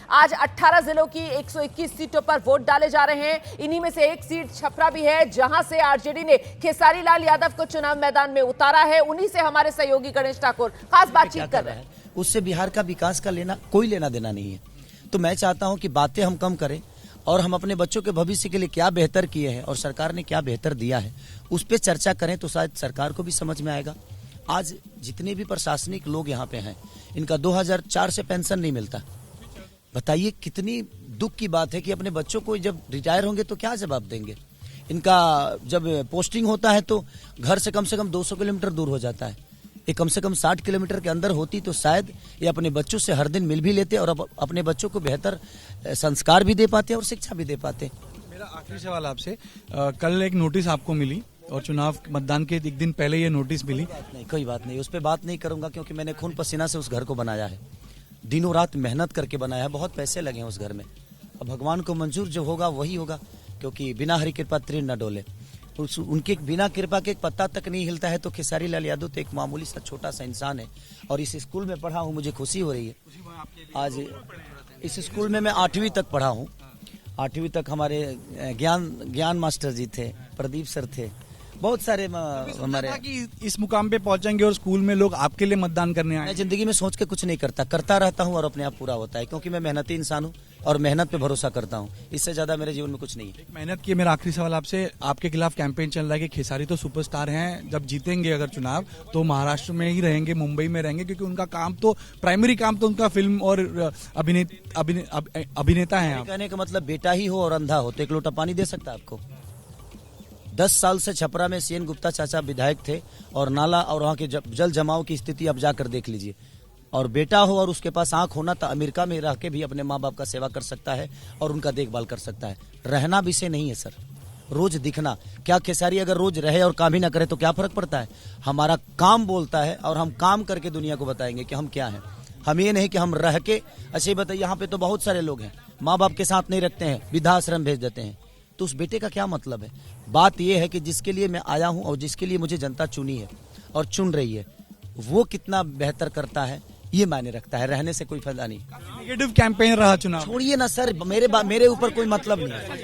आज 18 जिलों की 121 सीटों पर वोट डाले जा रहे हैं। इन्हीं में से एक सीट छपरा भी है, जहां से आरजेडी ने खेसारी लाल यादव को चुनाव मैदान में उतारा है। उन्हीं से हमारे सहयोगी गणेश ठाकुर खास बातचीत कर रहे हैं। उससे बिहार का विकास का कोई लेना देना नहीं है। तो मैं चाहता हूं कि बातें हम कम करें और हम अपने बच्चों के भविष्य के लिए क्या बेहतर किए हैं और सरकार ने क्या बेहतर दिया है उस पर चर्चा करें, तो शायद सरकार को भी समझ में आएगा। आज जितने भी प्रशासनिक लोग यहाँ पे हैं, इनका 2004 से पेंशन नहीं मिलता। बताइए कितनी दुख की बात है कि अपने बच्चों को जब रिटायर होंगे तो क्या जवाब देंगे। इनका जब पोस्टिंग होता है तो घर से कम 200 किलोमीटर दूर हो जाता है। ये कम से कम 60 किलोमीटर के अंदर होती तो शायद ये अपने बच्चों से हर दिन मिल भी लेते और अपने बच्चों को बेहतर संस्कार भी दे पाते और शिक्षा भी दे पाते। मेरा आखिरी सवाल आपसे, कल एक नोटिस आपको मिली और चुनाव मतदान के एक दिन पहले ये नोटिस मिली। नहीं, कोई बात नहीं, उस पर बात नहीं करूंगा क्योंकि मैंने खून पसीना से उस घर को बनाया है, दिनों रात मेहनत करके बनाया है, बहुत पैसे लगे हैं उस घर में। अब भगवान को मंजूर जो होगा वही होगा, क्योंकि बिना हरी कृपा तीर न डोले। उनके बिना कृपा के एक पत्ता तक नहीं हिलता है। तो खेसारी लाल यादव तो एक मामूली सा छोटा सा इंसान है और इस स्कूल में पढ़ा हूँ, मुझे खुशी हो रही है। आज इस स्कूल में मैं 8वीं तक पढ़ा हूँ। 8वीं तक हमारे ज्ञान मास्टर जी थे, प्रदीप सर थे, बहुत सारे हमारे कि इस मुकाम पे पहुंचेंगे और स्कूल में लोग आपके लिए मतदान करने आए। मैं जिंदगी में सोच के कुछ नहीं करता रहता हूँ और अपने आप पूरा होता है, क्योंकि मैं मेहनती इंसान हूँ और मेहनत पे भरोसा करता हूँ। इससे ज्यादा मेरे जीवन में कुछ नहीं है। मेहनत की मेरा आखिरी सवाल आपसे, आपके खिलाफ कैंपेन चल रहा है कि खेसारी तो सुपरस्टार हैं, जब जीतेंगे अगर चुनाव तो महाराष्ट्र में ही रहेंगे, मुंबई में रहेंगे, क्योंकि उनका काम तो प्राइमरी काम तो उनका फिल्म और अभिनेता है। कहने का मतलब बेटा ही हो और अंधा हो तो एक लोटा पानी दे सकता है आपको। 10 साल से छपरा में सीएन गुप्ता चाचा विधायक थे और नाला और वहाँ के जल जमाव की स्थिति अब जाकर देख लीजिए। और बेटा हो और उसके पास आंख होना तो अमेरिका में रह के भी अपने माँ बाप का सेवा कर सकता है और उनका देखभाल कर सकता है। रहना विषय नहीं है सर, रोज दिखना। क्या खेसारी अगर रोज रहे और काम ही ना करे तो क्या फर्क पड़ता है। हमारा काम बोलता है और हम काम करके दुनिया को बताएंगे कि हम क्या हैं। हम ये नहीं कि हम रह के अच्छे बताइए। यहाँ पे तो बहुत सारे लोग हैं माँ बाप के साथ नहीं रखते हैं, वृद्धाश्रम भेज देते हैं, तो उस बेटे का क्या मतलब है। बात यह है कि जिसके लिए मैं आया हूं और जिसके लिए मुझे जनता चुनी है और चुन रही है, वो कितना बेहतर करता है ये मायने रखता है। रहने से कोई फायदा नहीं। नेगेटिव कैंपेन रहा चुनाव। छोड़िए ना सर, मेरे ऊपर कोई मतलब नहीं है।